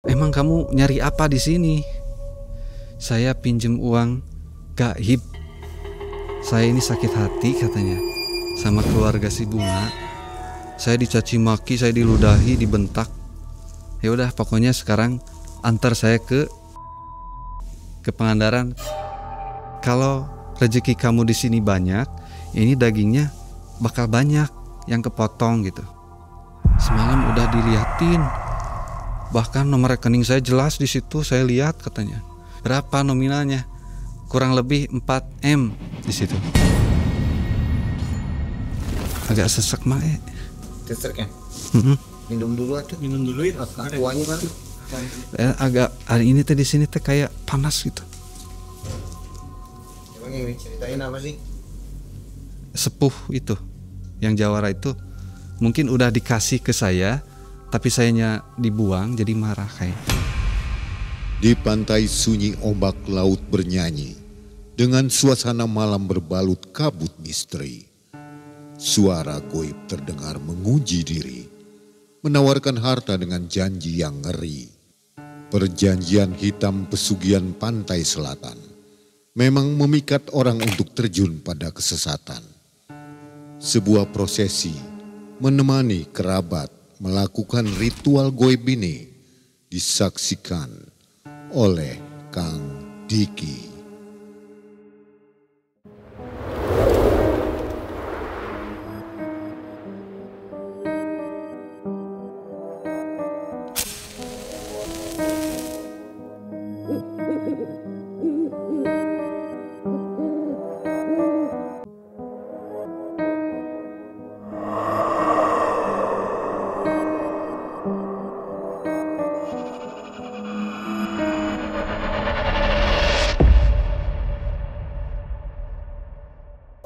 Emang kamu nyari apa di sini? Saya pinjem uang gaib. Saya ini sakit hati katanya sama keluarga si Bunga. Saya dicaci maki, saya diludahi, dibentak. Ya udah, pokoknya sekarang antar saya ke Pangandaran. Kalau rezeki kamu di sini banyak, ini dagingnya bakal banyak yang kepotong gitu. Semalam udah diliatin. Bahkan nomor rekening saya jelas di situ, saya lihat katanya. Berapa nominalnya? Kurang lebih 4M di situ. Agak sesek mah. Sesek ya? Minum dulu atuh. Minum dulu ya. Tuanya kan. Agak hari ini teh di sini teh kayak panas gitu. Emang ini ceritain apa sih? Sepuh itu, yang jawara itu mungkin udah dikasih ke saya, tapi sayanya dibuang jadi marah kayak. Di pantai sunyi ombak laut bernyanyi dengan suasana malam berbalut kabut misteri. Suara goib terdengar menguji diri, menawarkan harta dengan janji yang ngeri. Perjanjian hitam pesugihan pantai selatan memang memikat orang untuk terjun pada kesesatan. Sebuah prosesi menemani kerabat melakukan ritual goib ini disaksikan oleh Kang Diki.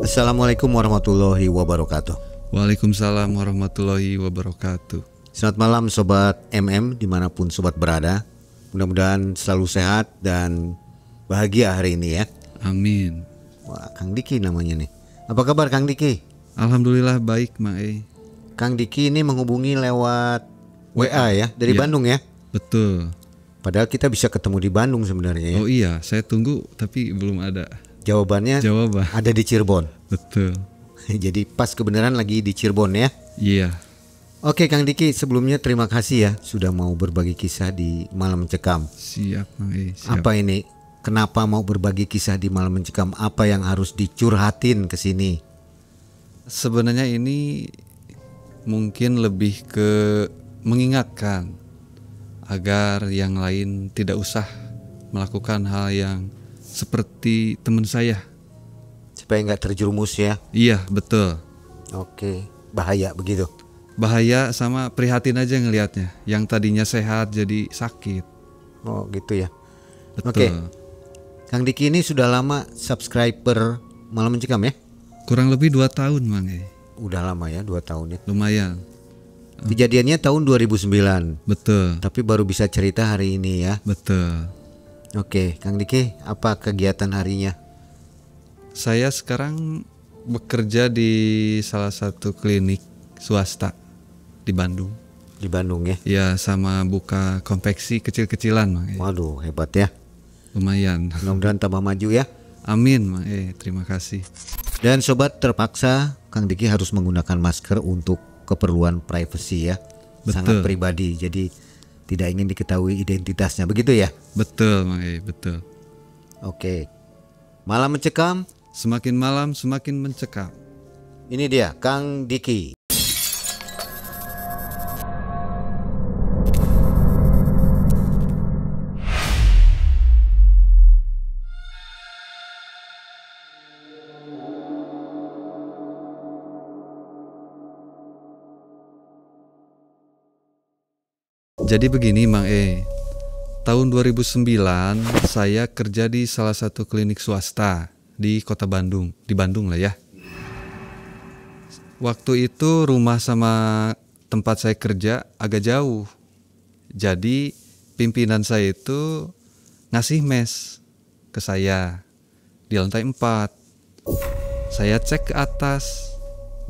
Assalamualaikum warahmatullahi wabarakatuh. Waalaikumsalam warahmatullahi wabarakatuh. Selamat malam Sobat MM dimanapun Sobat berada. Mudah-mudahan selalu sehat dan bahagia hari ini ya. Amin. Wah, Kang Diki namanya nih. Apa kabar Kang Diki? Alhamdulillah baik Mae. Kang Diki ini menghubungi lewat WA ya, dari Bandung ya? Betul. Padahal kita bisa ketemu di Bandung sebenarnya ya. Oh iya, saya tunggu tapi belum ada Jawaban ada di Cirebon. Betul. Jadi pas kebenaran lagi di Cirebon ya. Iya. Oke Kang Diki, sebelumnya terima kasih ya sudah mau berbagi kisah di Malam Mencekam. Siap Mae, siap. Apa ini? Kenapa mau berbagi kisah di Malam Mencekam? Apa yang harus dicurhatin ke sini? Sebenarnya ini mungkin lebih ke mengingatkan agar yang lain tidak usah melakukan hal yang seperti teman saya. Supaya nggak terjerumus ya. Iya betul. Oke, bahaya begitu. Bahaya sama prihatin aja ngelihatnya. Yang tadinya sehat jadi sakit. Oh gitu ya. Betul. Oke. Kang Diki ini sudah lama subscriber Malam Mencekam ya? Kurang lebih 2 tahun Mang. Udah lama ya, 2 tahun ya. Lumayan. Kejadiannya tahun 2009. Betul. Tapi baru bisa cerita hari ini ya. Betul. Oke, Kang Diki, apa kegiatan harinya? Saya sekarang bekerja di salah satu klinik swasta di Bandung. Di Bandung ya? Ya, sama buka konveksi kecil-kecilan Mang. Waduh, hebat ya. Lumayan. Mudah-mudahan tambah maju ya. Amin Mang. Terima kasih. Dan sobat, terpaksa Kang Diki harus menggunakan masker untuk keperluan privasi ya. Betul. Sangat pribadi, jadi tidak ingin diketahui identitasnya, begitu ya? Betul Mang. Betul. Oke. Malam Mencekam. Semakin malam semakin mencekam. Ini dia Kang Diki. Jadi begini Mang tahun 2009 saya kerja di salah satu klinik swasta di kota Bandung, di Bandung lah ya. Waktu itu rumah sama tempat saya kerja agak jauh. Jadi pimpinan saya itu ngasih mes ke saya di lantai 4. Saya cek ke atas,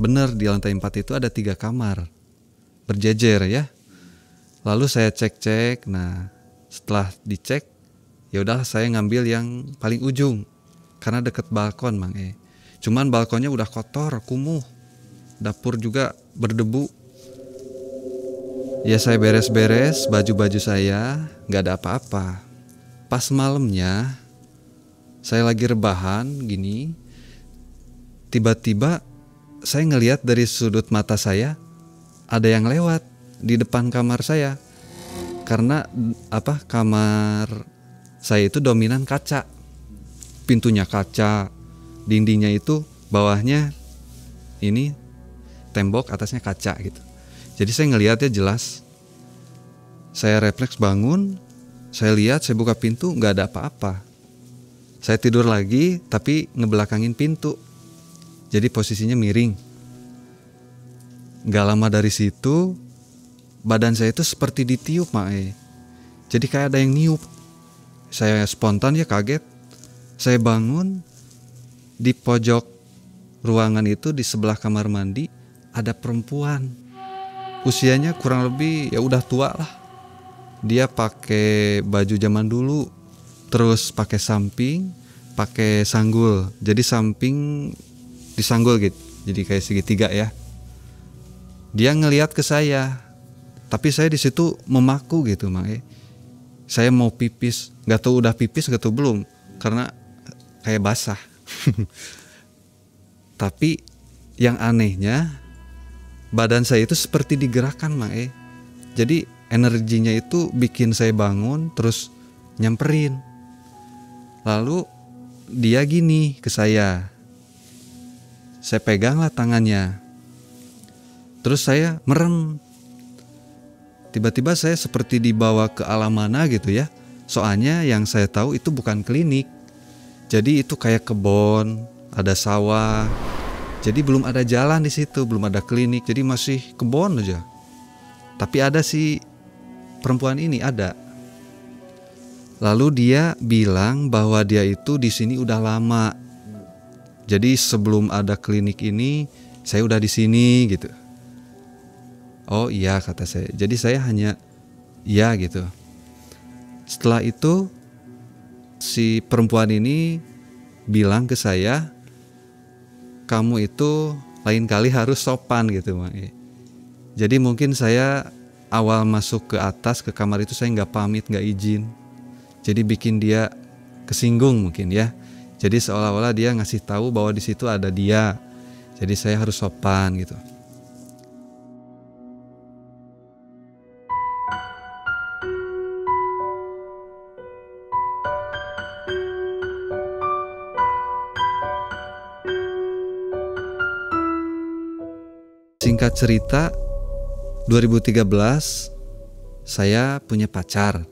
bener di lantai 4 itu ada 3 kamar berjejer ya. Lalu saya cek-cek, nah Setelah dicek, ya udah saya ngambil yang paling ujung karena deket balkon Mang Cuman balkonnya udah kotor, kumuh. Dapur juga berdebu. Ya saya beres-beres baju-baju saya, nggak ada apa-apa. Pas malamnya saya lagi rebahan gini, tiba-tiba saya ngelihat dari sudut mata saya ada yang lewat di depan kamar saya. Karena kamar saya itu dominan kaca. Pintunya kaca, dindingnya itu bawahnya ini tembok, atasnya kaca gitu. Jadi saya ngelihatnya jelas. Saya refleks bangun, saya lihat, saya buka pintu, nggak ada apa-apa. Saya tidur lagi tapi ngebelakangin pintu. Jadi posisinya miring. Gak lama dari situ badan saya itu seperti ditiup Mae. Jadi kayak ada yang niup. Saya spontan ya kaget. Saya bangun, di pojok ruangan itu di sebelah kamar mandi ada perempuan. Usianya kurang lebih ya udah tua lah. Dia pakai baju zaman dulu, terus pakai samping, pakai sanggul. Jadi samping disanggul gitu, jadi kayak segitiga ya. Dia ngelihat ke saya, tapi saya di situ memaku gitu Mang Saya mau pipis, nggak tahu udah pipis nggak tahu belum, karena kayak basah. Tapi yang anehnya badan saya itu seperti digerakkan Mang Jadi energinya itu bikin saya bangun terus nyamperin. Lalu dia gini ke saya. Saya peganglah tangannya. Terus saya merem. Tiba-tiba saya seperti dibawa ke alam mana gitu ya. Soalnya yang saya tahu itu bukan klinik. Jadi itu kayak kebun, ada sawah. Jadi belum ada jalan di situ, belum ada klinik. Jadi masih kebun aja. Tapi ada si perempuan ini ada. Lalu dia bilang bahwa dia itu di sini udah lama. Jadi sebelum ada klinik ini saya udah di sini gitu. Oh iya kata saya. Jadi saya hanya iya gitu. Setelah itu si perempuan ini bilang ke saya, kamu itu lain kali harus sopan gitu Mang Jadi mungkin saya awal masuk ke atas ke kamar itu saya nggak pamit, nggak izin. Jadi bikin dia kesinggung mungkin ya. Jadi seolah-olah dia ngasih tahu bahwa di situ ada dia. Jadi saya harus sopan gitu. Singkat cerita, 2013 saya punya pacar.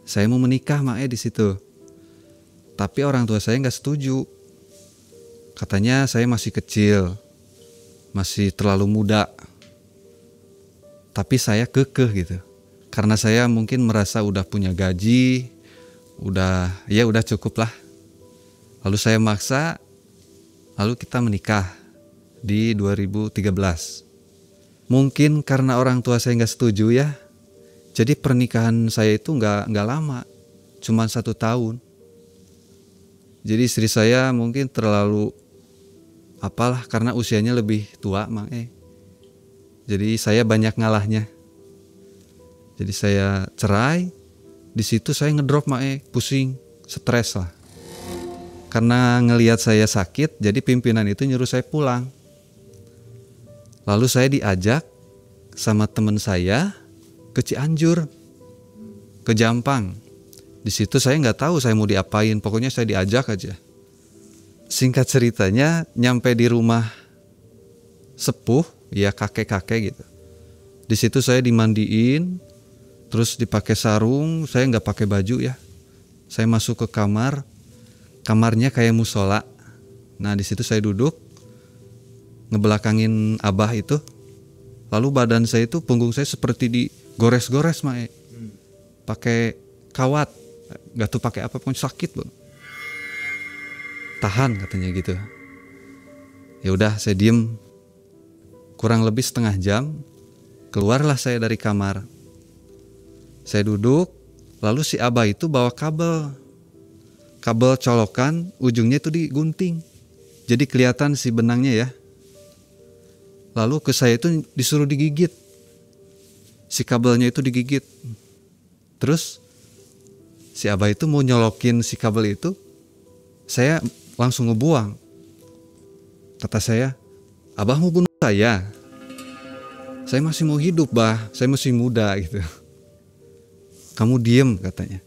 Saya mau menikah Mae di situ. Tapi orang tua saya nggak setuju. Katanya saya masih kecil, masih terlalu muda. Tapi saya kekeh gitu. Karena saya mungkin merasa udah punya gaji, udah cukup lah. Lalu saya maksa, lalu kita menikah di 2013. Mungkin karena orang tua saya nggak setuju ya. Jadi pernikahan saya itu nggak lama, cuma 1 tahun. Jadi istri saya mungkin terlalu karena usianya lebih tua Mang Jadi saya banyak ngalahnya. Jadi saya cerai. Di situ saya ngedrop Mang pusing, stres lah. Karena ngelihat saya sakit, jadi pimpinan itu nyuruh saya pulang. Lalu saya diajak sama teman saya ke Cianjur, ke Jampang. Di situ saya nggak tahu saya mau diapain, pokoknya saya diajak aja. Singkat ceritanya, nyampe di rumah sepuh, ya kakek-kakek gitu. Di situ saya dimandiin, terus dipakai sarung, saya nggak pakai baju ya. Saya masuk ke kamar, kamarnya kayak musola. Nah di situ saya duduk, ngebelakangin abah itu. Lalu badan saya itu, punggung saya seperti digores-gores Mae. Pakai kawat. Gak tuh pakai apa pun, sakit Bang. Tahan katanya gitu. Ya udah saya diem. Kurang lebih setengah jam keluarlah saya dari kamar. Saya duduk, Lalu si abah itu bawa kabel colokan, ujungnya itu digunting. Jadi kelihatan si benangnya ya. Lalu ke saya itu disuruh digigit. Si kabelnya itu digigit. Terus si abah itu mau nyolokin si kabel itu, saya langsung ngebuang. Kata saya, abah mau bunuh saya? Saya masih mau hidup, bah. Saya masih muda gitu. Kamu diem katanya.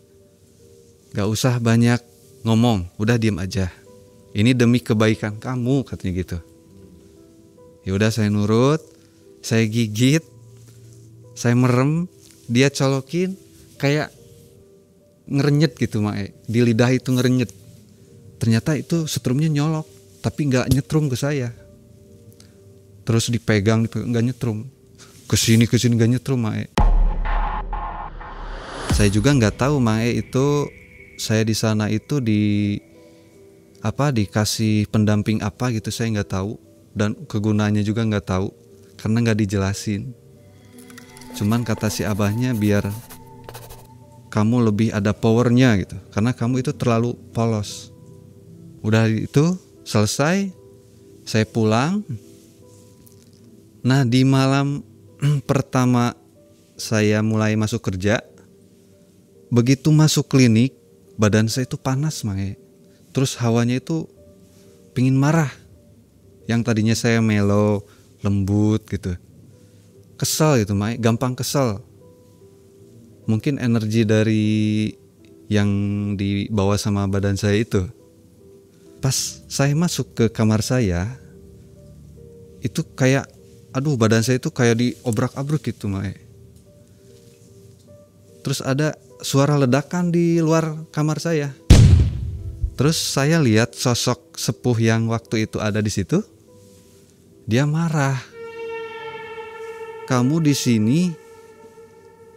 Gak usah banyak ngomong, udah diem aja. Ini demi kebaikan kamu katanya gitu. Ya udah saya nurut, saya gigit, saya merem, dia colokin kayak ngerenyet gitu Mae. Di lidah itu ngerenyet. Ternyata itu setrumnya nyolok, tapi nggak nyetrum ke saya. Terus dipegang nggak nyetrum. Kesini nggak nyetrum Mae. Saya juga nggak tahu Mae itu saya di sana itu dikasih pendamping apa gitu, saya nggak tahu, dan kegunaannya juga nggak tahu karena nggak dijelasin. Cuman kata si abahnya biar kamu lebih ada powernya gitu, karena kamu itu terlalu polos. Udah itu selesai, saya pulang. Nah di malam pertama saya mulai masuk kerja, begitu masuk klinik badan saya itu panas Mae. Terus hawanya itu pingin marah. Yang tadinya saya mellow, lembut gitu. Kesel gitu Mae, gampang kesel. Mungkin energi dari yang dibawa sama badan saya itu. Pas saya masuk ke kamar saya, itu kayak, badan saya itu kayak diobrak-abrik gitu Mae. Terus ada suara ledakan di luar kamar saya. Terus saya lihat sosok sepuh yang waktu itu ada di situ. Dia marah. Kamu di sini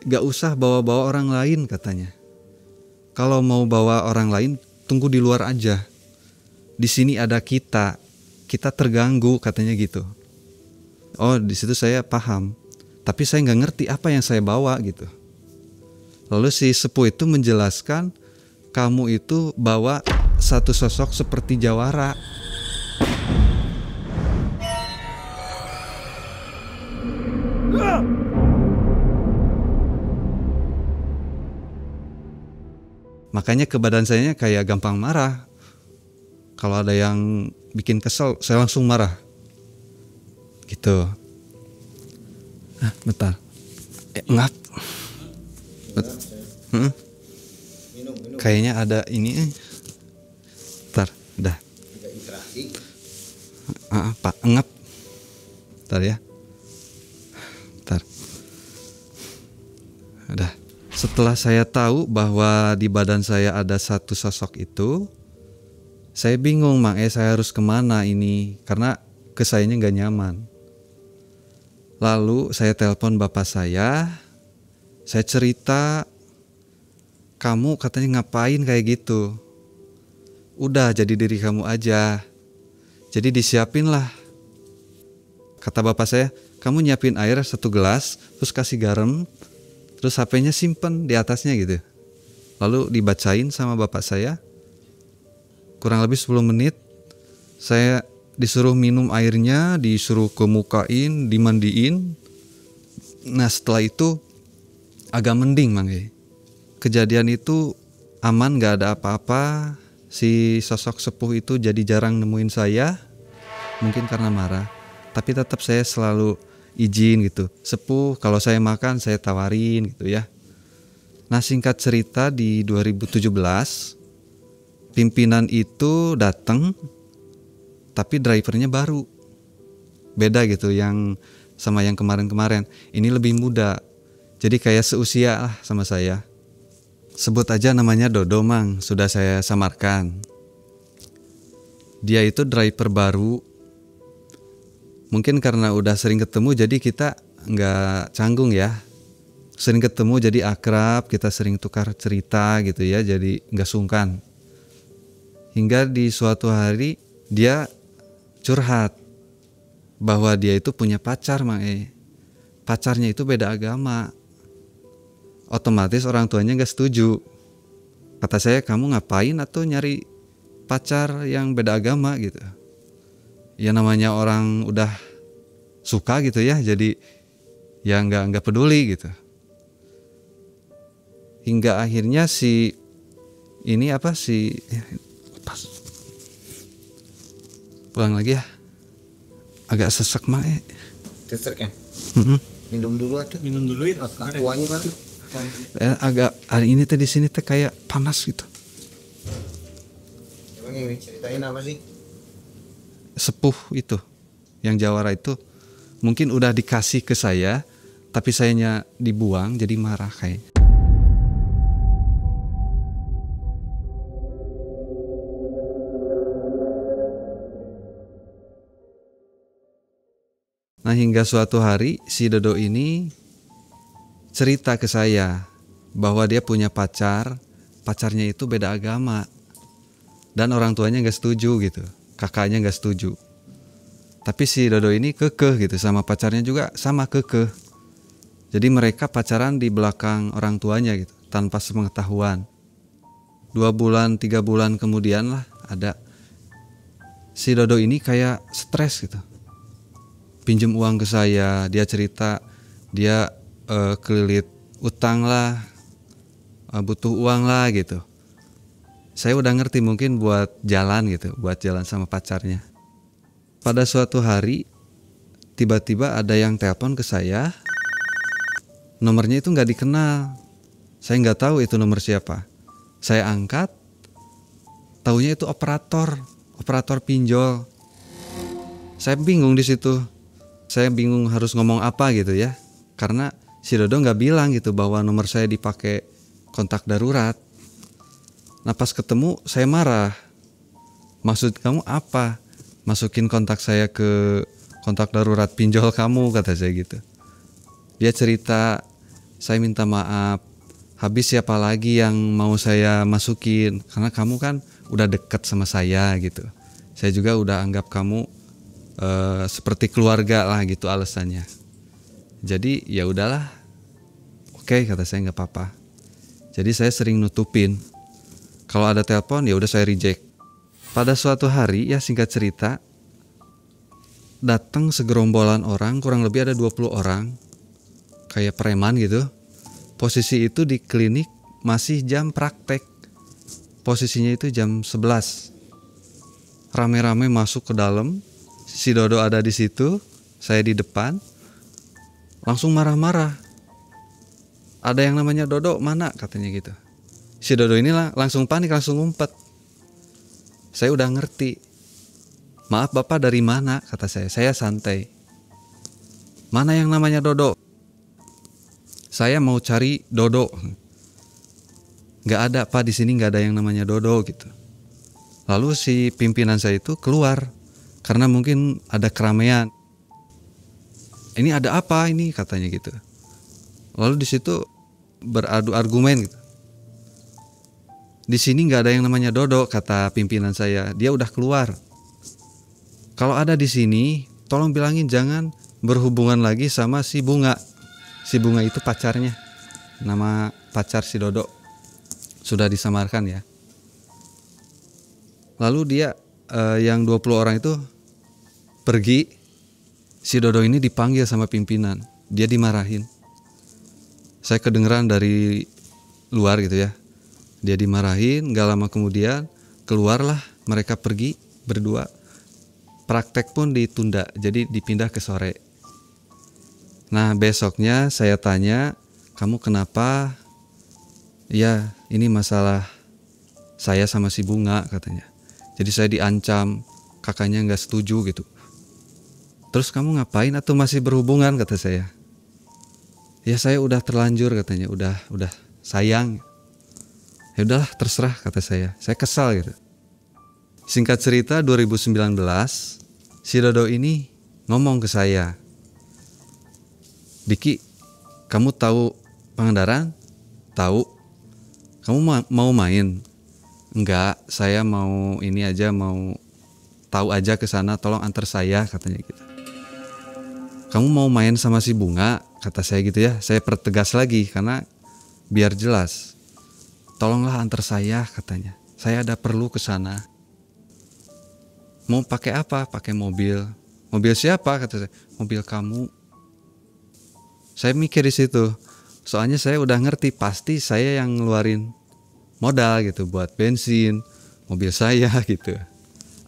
gak usah bawa-bawa orang lain katanya. Kalau mau bawa orang lain tunggu di luar aja. Di sini ada kita terganggu katanya gitu. Oh di situ saya paham. Tapi saya nggak ngerti apa yang saya bawa gitu. Lalu si sepuh itu menjelaskan, kamu itu bawa satu sosok seperti jawara. Makanya ke badan saya kayak gampang marah. Kalau ada yang bikin kesel, saya langsung marah. Gitu. Bentar. Ngap. Kayaknya ada ini. Bentar, udah. Pak, ngap. Bentar ya. Bentar. Udah. Setelah saya tahu bahwa di badan saya ada satu sosok itu, saya bingung saya harus kemana ini, karena ke sayanya gak nyaman. Lalu saya telepon bapak saya cerita, kamu katanya ngapain kayak gitu. Udah jadi diri kamu aja. Jadi disiapin lah. Kata bapak saya, kamu nyiapin air 1 gelas, terus kasih garam, terus HP-nya simpen di atasnya gitu. Lalu dibacain sama bapak saya. Kurang lebih 10 menit, saya disuruh minum airnya, disuruh kemukain, dimandiin. Nah setelah itu agak mending Kejadian itu aman, gak ada apa-apa. Si sosok sepuh itu jadi jarang nemuin saya, mungkin karena marah. Tapi tetap saya selalu izin gitu. Sepuh kalau saya makan saya tawarin gitu ya. Nah singkat cerita di 2017 pimpinan itu datang, tapi drivernya baru. Beda gitu yang sama yang kemarin-kemarin. Ini lebih muda. Jadi kayak seusia lah sama saya. Sebut aja namanya Dodo sudah saya samarkan. Dia itu driver baru. Mungkin karena udah sering ketemu jadi kita nggak canggung ya. Sering ketemu jadi akrab, kita sering tukar cerita gitu ya, jadi nggak sungkan. Hingga di suatu hari dia curhat bahwa dia itu punya pacar Pacarnya itu beda agama. otomatis orang tuanya nggak setuju. Kata saya, kamu ngapain atau nyari pacar yang beda agama gitu. Ya namanya orang udah suka gitu ya, jadi ya nggak peduli gitu. Hingga akhirnya pulang lagi ya, agak sesek mah. Sesek ya. Mm-mm. Minum dulu atuh. Minum dulu ya. Wangi banget. Agak hari ini teh di sini teh kayak panas gitu. Emang ini ceritain apa sih? Sepuh itu yang jawara itu mungkin udah dikasih ke saya, tapi sayanya dibuang jadi marah kayak. Nah hingga suatu hari si Dodo ini cerita ke saya bahwa dia punya pacarnya itu beda agama dan orang tuanya nggak setuju gitu, kakaknya nggak setuju. Tapi si Dodo ini kekeh gitu, sama pacarnya juga sama kekeh. Jadi mereka pacaran di belakang orang tuanya gitu, tanpa sepengetahuan. 2 bulan 3 bulan kemudian lah ada si Dodo ini kayak stres gitu. Pinjem uang ke saya, dia cerita dia kelilit utang lah, butuh uang lah gitu. Saya udah ngerti mungkin buat jalan gitu, buat jalan sama pacarnya. Pada suatu hari tiba-tiba ada yang telepon ke saya, nomornya itu nggak dikenal. Saya nggak tahu itu nomor siapa. Saya angkat, taunya itu operator pinjol. Saya bingung di situ. Saya bingung harus ngomong apa gitu ya, karena si Dodo nggak bilang gitu bahwa nomor saya dipakai kontak darurat. Nah pas ketemu saya marah. Maksud kamu apa? Masukin kontak saya ke kontak darurat pinjol kamu, kata saya gitu. Dia cerita, saya minta maaf. Habis siapa lagi yang mau saya masukin? Karena kamu kan udah deket sama saya gitu. Saya juga udah anggap kamu seperti keluarga lah gitu alasannya. Jadi ya udahlah, oke, kata saya, nggak apa-apa. Jadi saya sering nutupin. Kalau ada telepon ya udah saya reject. Pada suatu hari ya singkat cerita, datang segerombolan orang, kurang lebih ada 20 orang, kayak preman gitu. Posisi itu di klinik masih jam praktek. Posisinya itu jam 11. Rame-rame masuk ke dalam. Si Dodo ada di situ, saya di depan. Langsung marah-marah. Ada yang namanya Dodo, mana, katanya gitu. Si Dodo ini langsung panik, langsung ngumpet. Saya udah ngerti. Maaf Bapak, dari mana, kata saya. Saya santai. Mana yang namanya Dodo? Saya mau cari Dodo. Gak ada Pak, di sini gak ada yang namanya Dodo gitu. Lalu si pimpinan saya itu keluar karena mungkin ada keramaian. Ini ada apa ini, katanya gitu. Lalu di situ beradu argumen gitu. Di sini nggak ada yang namanya Dodo, kata pimpinan saya. Dia udah keluar. Kalau ada di sini, tolong bilangin jangan berhubungan lagi sama si Bunga. Si Bunga itu pacarnya. Nama pacar si Dodo. Sudah disamarkan ya. Lalu dia yang 20 orang itu pergi. Si Dodo ini dipanggil sama pimpinan. Dia dimarahin. Saya kedengeran dari luar gitu ya. Dia dimarahin, gak lama kemudian keluarlah, mereka pergi berdua. Praktek pun ditunda, jadi dipindah ke sore. Nah besoknya saya tanya, kamu kenapa? Ya ini masalah saya sama si Bunga, katanya. Jadi saya diancam, kakaknya gak setuju gitu. Terus kamu ngapain atau masih berhubungan, kata saya. Ya saya udah terlanjur, katanya, udah sayang. Ya udahlah terserah, kata saya. Saya kesal gitu. Singkat cerita 2019 si Dodo ini ngomong ke saya, Diki, kamu tahu Pangandaran? Tahu. Kamu mau main? Enggak, saya mau ini aja, mau tahu aja ke sana, tolong antar saya, katanya gitu. Kamu mau main sama si Bunga, kata saya gitu ya. Saya pertegas lagi karena biar jelas. Tolonglah antar saya, katanya. Saya ada perlu ke sana. Mau pakai apa? Pakai mobil. Mobil siapa? Kata saya. Mobil kamu. Saya mikir di situ. Soalnya saya udah ngerti pasti saya yang ngeluarin modal gitu buat bensin mobil saya gitu.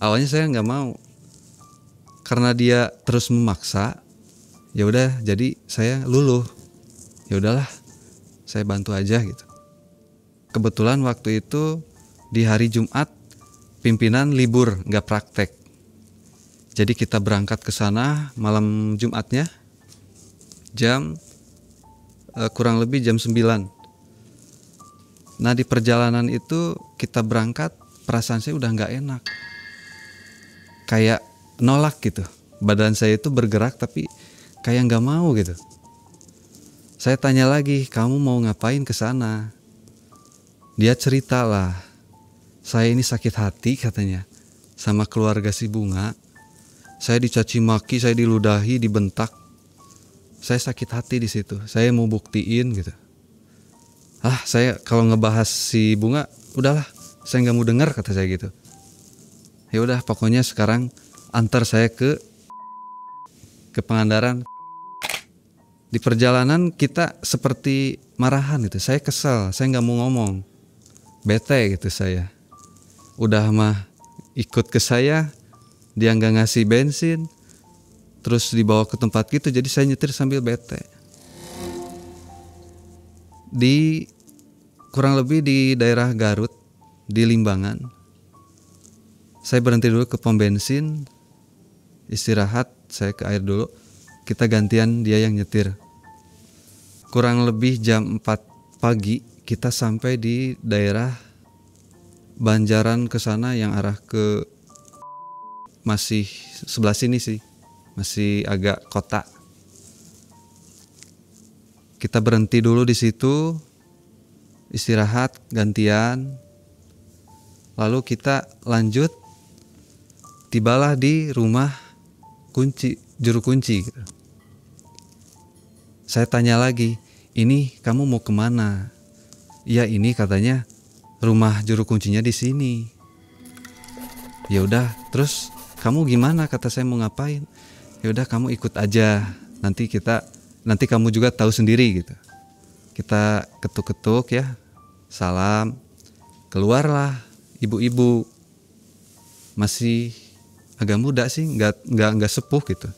Awalnya saya nggak mau. Karena dia terus memaksa, ya udah jadi saya luluh. Ya udahlah, saya bantu aja gitu. Kebetulan waktu itu di hari Jumat pimpinan libur, nggak praktek. Jadi kita berangkat ke sana malam Jumatnya jam kurang lebih jam 9. Nah di perjalanan itu kita berangkat, perasaan saya udah nggak enak. Kayak nolak gitu. Badan saya itu bergerak tapi kayak nggak mau gitu. Saya tanya lagi, kamu mau ngapain ke sana? Dia cerita lah, saya ini sakit hati katanya sama keluarga si Bunga. Saya dicaci maki, saya diludahi, dibentak. Saya sakit hati di situ. Saya mau buktiin gitu. Saya kalau ngebahas si Bunga, udahlah, saya nggak mau dengar kata saya gitu. Ya udah, pokoknya sekarang antar saya ke Pangandaran. Di perjalanan kita seperti marahan gitu. Saya kesel, saya nggak mau ngomong, bete gitu saya. Udah mah ikut ke saya, dia nggak ngasih bensin, terus dibawa ke tempat gitu. Jadi saya nyetir sambil bete. Di kurang lebih di daerah Garut, di Limbangan, saya berhenti dulu ke pom bensin, istirahat, saya ke air dulu. Kita gantian, dia yang nyetir. Kurang lebih jam 4 pagi kita sampai di daerah Banjaran ke sana yang arah ke masih sebelah sini sih. Masih agak kota. Kita berhenti dulu di situ, istirahat, gantian. Lalu kita lanjut, tibalah di rumah juru kunci gitu. Saya tanya lagi, ini kamu mau kemana? Ya ini katanya rumah juru kuncinya di sini. Ya udah, terus kamu gimana? Kata saya, mau ngapain? Ya udah, kamu ikut aja. Nanti kamu juga tahu sendiri gitu. Kita ketuk-ketuk ya, salam. Keluarlah ibu-ibu, masih agak muda sih, nggak sepuh gitu.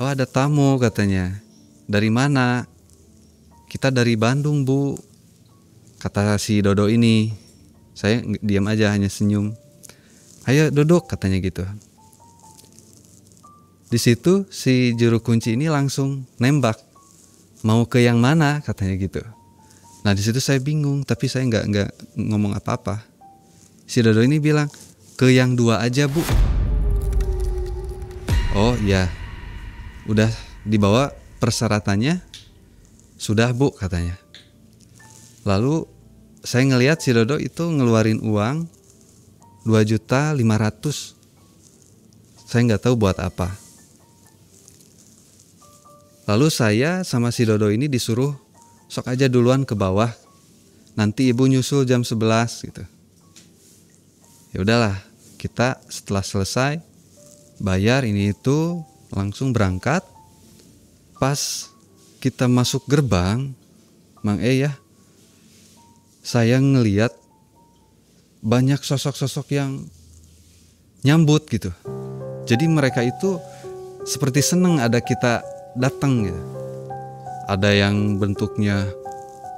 Oh ada tamu katanya. Dari mana? Kita dari Bandung Bu, kata si Dodo ini. Saya diam aja, hanya senyum. Ayo duduk katanya gitu. Di situ si juru kunci ini langsung nembak, mau ke yang mana katanya gitu. Nah di situ saya bingung, tapi saya nggak ngomong apa-apa. Si Dodo ini bilang, ke yang 2 aja Bu. Oh iya, udah dibawa persyaratannya, sudah Bu katanya. Lalu saya ngelihat si Dodo itu ngeluarin uang 2.500.000. Saya nggak tahu buat apa. Lalu saya sama si Dodo ini disuruh sok aja duluan ke bawah, nanti ibu nyusul jam 11 gitu. Ya udahlah, kita setelah selesai bayar ini itu langsung berangkat. Pas kita masuk gerbang, Mang ya, saya ngelihat banyak sosok-sosok yang nyambut gitu. Jadi mereka itu seperti seneng ada kita datang gitu. Ada yang bentuknya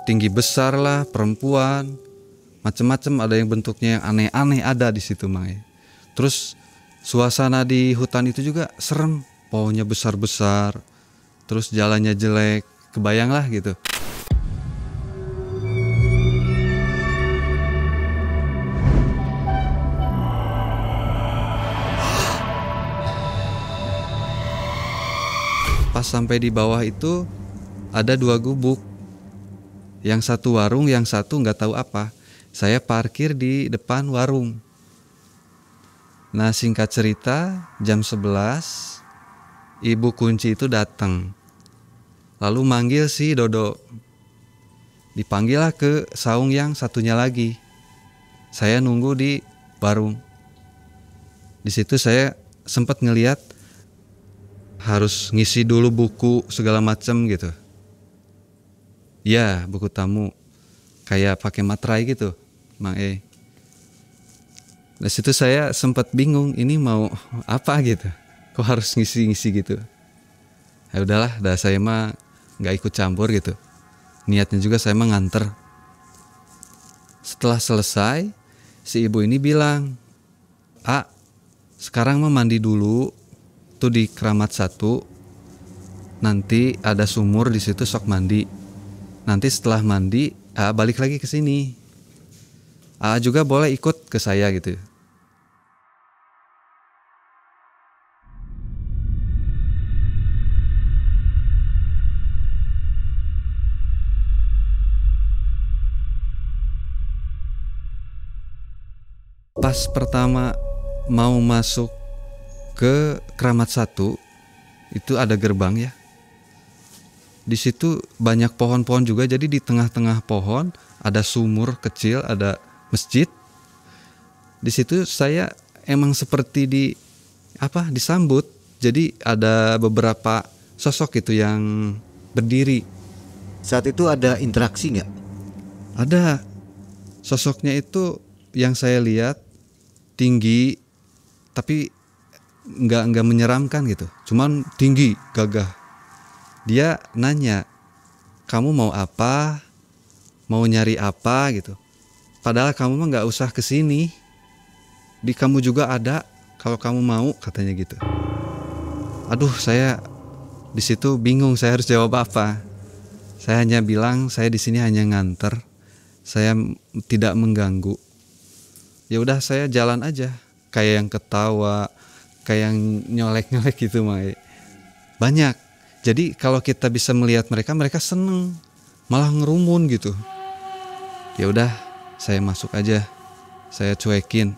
tinggi besar lah, perempuan, macam-macam. Ada yang bentuknya yang aneh-aneh ada di situ, Mang. Terus suasana di hutan itu juga serem, pohonnya besar-besar, terus jalannya jelek, kebayang lah gitu. Pas sampai di bawah itu ada 2 gubuk. Yang satu warung, yang satu nggak tahu apa. Saya parkir di depan warung. Nah singkat cerita, jam 11 ibu kunci itu datang. Lalu manggil si Dodo. Dipanggillah ke saung yang satunya lagi. Saya nunggu di warung. Di situ saya sempat ngeliat harus ngisi dulu buku segala macam gitu. Ya, buku tamu kayak pakai materai gitu, Mang E. Di situ saya sempat bingung, ini mau apa gitu. Kok harus ngisi-ngisi gitu. Ya udahlah, dah saya mah nggak ikut campur gitu. Niatnya juga saya mah nganter. Setelah selesai, si ibu ini bilang, sekarang mah mandi dulu, tuh di Keramat 1. Nanti ada sumur di situ, sok mandi. Nanti setelah mandi, balik lagi ke sini. Juga boleh ikut ke saya gitu. Pas pertama mau masuk ke Keramat 1, itu ada gerbang ya. Di situ banyak pohon-pohon juga, jadi di tengah-tengah pohon ada sumur kecil, ada masjid. Di situ saya emang seperti disambut. Jadi ada beberapa sosok itu yang berdiri. Saat itu ada interaksi nggak? Ada. Sosoknya itu yang saya lihat tinggi, tapi nggak menyeramkan gitu. Cuman tinggi, gagah. Dia nanya, kamu mau apa? Mau nyari apa gitu? Padahal kamu mah nggak usah kesini. Di kamu juga ada, kalau kamu mau, katanya gitu. Aduh, saya di situ bingung, saya harus jawab apa. Saya hanya bilang, saya di sini hanya nganter. Saya tidak mengganggu. Ya udah, saya jalan aja, kayak yang ketawa, kayak yang nyolek-nyolek gitu, Mai. Banyak. Jadi kalau kita bisa melihat mereka, mereka seneng, malah ngerumun gitu. Ya udah, saya masuk aja, saya cuekin.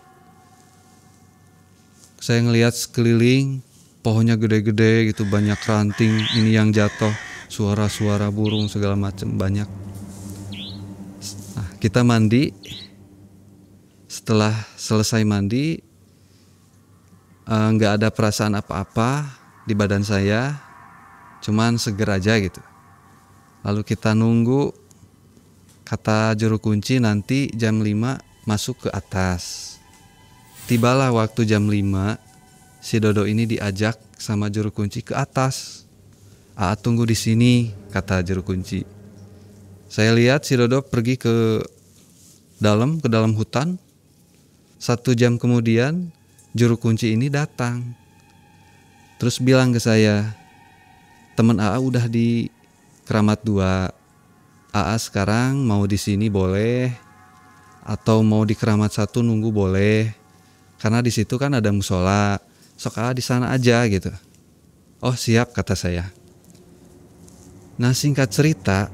Saya ngelihat sekeliling, pohonnya gede-gede gitu, banyak ranting, ini yang jatuh, suara-suara burung segala macam banyak. Nah, kita mandi. Setelah selesai mandi, nggak ada perasaan apa-apa di badan saya, cuman seger aja gitu. Lalu kita nunggu, kata juru kunci nanti jam 5 masuk ke atas. Tibalah waktu jam 5, si Dodo ini diajak sama juru kunci ke atas. Tunggu di sini, kata juru kunci. Saya lihat si Dodo pergi ke dalam hutan. 1 jam kemudian juru kunci ini datang. Terus bilang ke saya, teman AA udah di Keramat 2. AA sekarang mau di sini boleh, atau mau di Keramat 1 nunggu boleh. Karena di situ kan ada musola. Sok AA di sana aja gitu. Oh siap, kata saya. Nah, singkat cerita,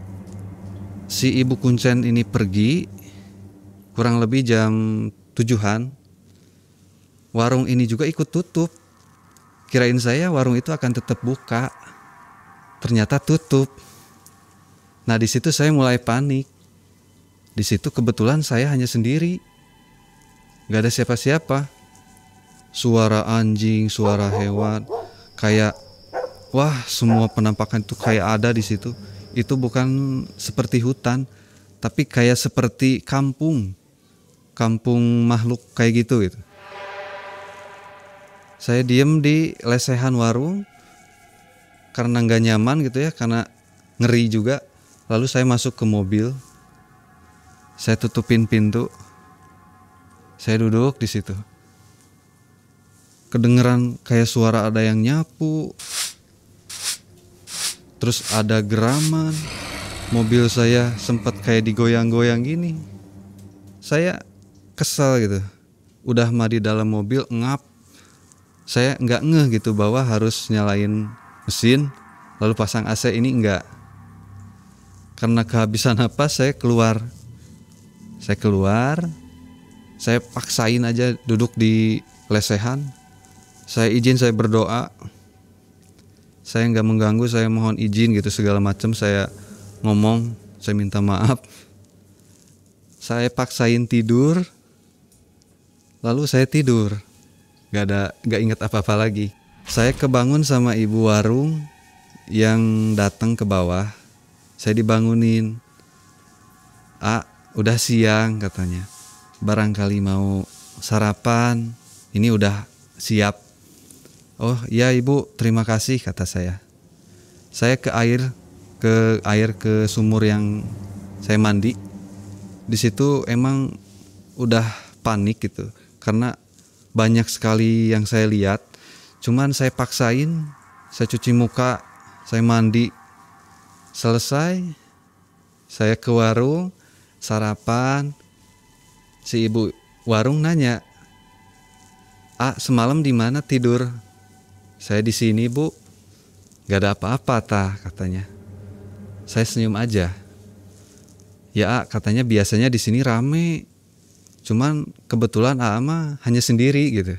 si ibu kuncen ini pergi kurang lebih jam 7-an. Warung ini juga ikut tutup. Kirain saya warung itu akan tetap buka. Ternyata tutup. Nah, di situ saya mulai panik. Di situ kebetulan saya hanya sendiri. Gak ada siapa-siapa. Suara anjing, suara hewan, kayak wah, semua penampakan itu kayak ada di situ. Itu bukan seperti hutan, tapi kayak seperti kampung makhluk kayak gitu. Saya diem di lesehan warung karena nggak nyaman gitu ya, karena ngeri juga. Lalu saya masuk ke mobil, saya tutupin pintu, saya duduk di situ. Kedengeran kayak suara ada yang nyapu, terus ada geraman. Mobil saya sempat kayak digoyang-goyang gini. Saya kesel gitu. Udah mah di dalam mobil ngap. Saya nggak ngeh gitu bahwa harus nyalain mesin lalu pasang AC, ini enggak. Karena kehabisan napas, saya keluar. Saya paksain aja duduk di lesehan. Saya izin, saya berdoa. Saya nggak mengganggu, saya mohon izin gitu segala macam. Saya ngomong saya minta maaf. Saya paksain tidur, lalu saya tidur, gak ingat apa-apa lagi. Saya kebangun sama ibu warung yang datang ke bawah. Saya dibangunin. Udah siang katanya. Barangkali mau sarapan, ini udah siap. Oh iya ibu, terima kasih kata saya. Saya ke sumur yang saya mandi. Di situ emang udah panik gitu, karena banyak sekali yang saya lihat. Cuman saya paksain, saya cuci muka, saya mandi. Selesai, saya ke warung, sarapan. Si ibu warung nanya, semalam di mana tidur? Saya di sini bu, gak ada apa-apa katanya. Saya senyum aja. Ya katanya biasanya di sini rame, cuman kebetulan mah hanya sendiri gitu.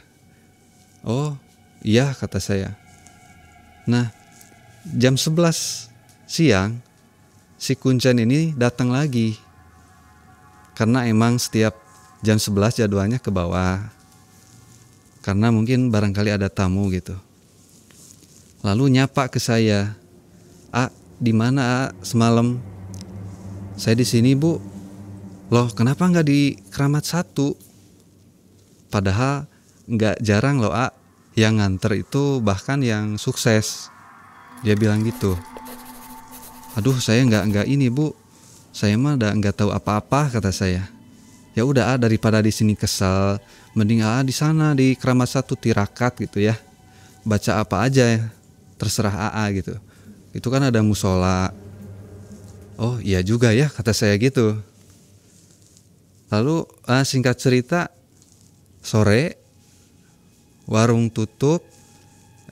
Oh iya kata saya. Nah jam 11 siang si Kuncen ini datang lagi, karena emang setiap jam 11 jadwalnya ke bawah, karena mungkin barangkali ada tamu gitu. Lalu nyapa ke saya, di mana semalam? Saya di sini bu. Loh kenapa nggak di Keramat 1? Padahal nggak jarang loh yang nganter itu bahkan yang sukses. Dia bilang gitu. Aduh saya nggak ini bu. Saya mah nggak tahu apa-apa kata saya. Ya udah daripada di sini kesal, mending di sana di Keramat 1 tirakat gitu ya. Baca apa aja ya, terserah gitu. Itu kan ada musola. Oh iya juga ya kata saya gitu. Lalu singkat cerita, sore warung tutup,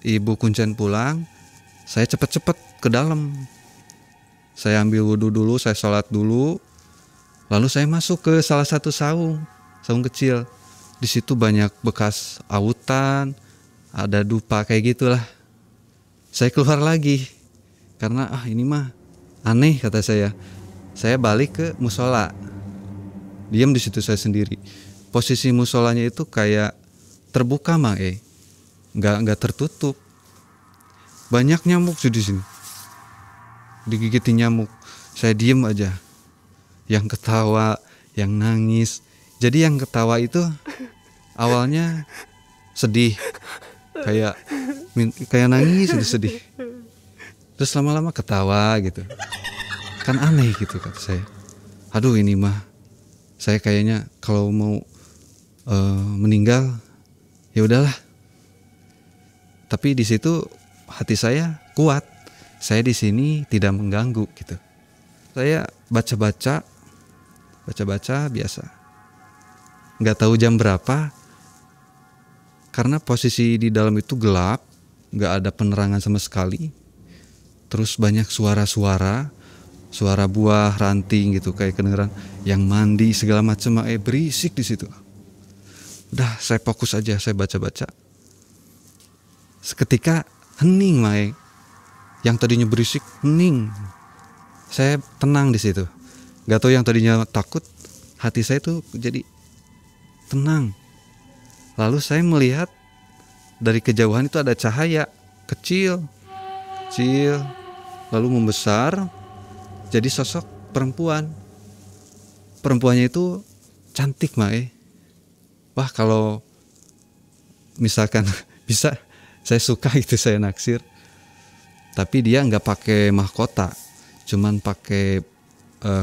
ibu Kuncen pulang, saya cepet-cepet ke dalam. Saya ambil wudhu dulu, saya sholat dulu, lalu saya masuk ke salah satu saung kecil. Di situ banyak bekas autan, ada dupa kayak gitulah. Saya keluar lagi karena ini mah aneh kata saya. Saya balik ke musola. Diam di situ saya sendiri. Posisi musolanya itu kayak terbuka nggak tertutup. Banyak nyamuk di sini. Digigitin nyamuk. Saya diem aja. Yang ketawa, yang nangis. Jadi yang ketawa itu awalnya sedih, kayak nangis itu sedih. Terus lama-lama ketawa gitu. Kan aneh gitu kata saya. Aduh ini mah saya kayaknya kalau mau meninggal ya udahlah. Tapi di situ hati saya kuat. Saya di sini tidak mengganggu gitu. Saya baca-baca biasa. Nggak tahu jam berapa. Karena posisi di dalam itu gelap, nggak ada penerangan sama sekali. Terus banyak suara buah ranting gitu kayak kedengeran yang mandi segala macam, berisik di situ. Udah saya fokus aja, saya baca-baca. Seketika hening yang tadinya berisik hening. Saya tenang di situ. Gak tahu yang tadinya takut, hati saya tuh jadi tenang. Lalu saya melihat dari kejauhan itu ada cahaya kecil, lalu membesar jadi sosok perempuan. Perempuannya itu cantik Wah kalau misalkan bisa, saya suka itu, saya naksir. Tapi dia nggak pakai mahkota, cuman pakai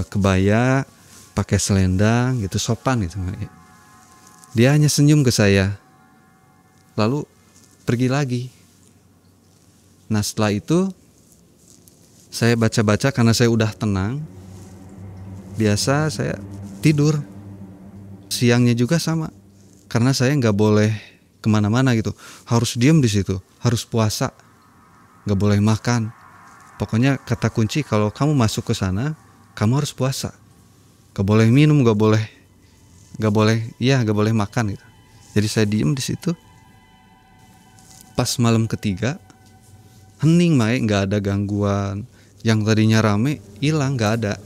kebaya, pakai selendang gitu, sopan gitu. Dia hanya senyum ke saya, lalu pergi lagi. Nah setelah itu saya baca-baca karena saya udah tenang. Biasa saya tidur. Siangnya juga sama. Karena saya nggak boleh kemana-mana gitu. Harus diam di situ. Harus puasa. Nggak boleh makan. Pokoknya kata kunci kalau kamu masuk ke sana, kamu harus puasa. Nggak boleh minum, nggak boleh makan gitu. Jadi saya diam di situ. Pas malam ketiga, hening nggak ada gangguan. Yang tadinya rame hilang, nggak ada.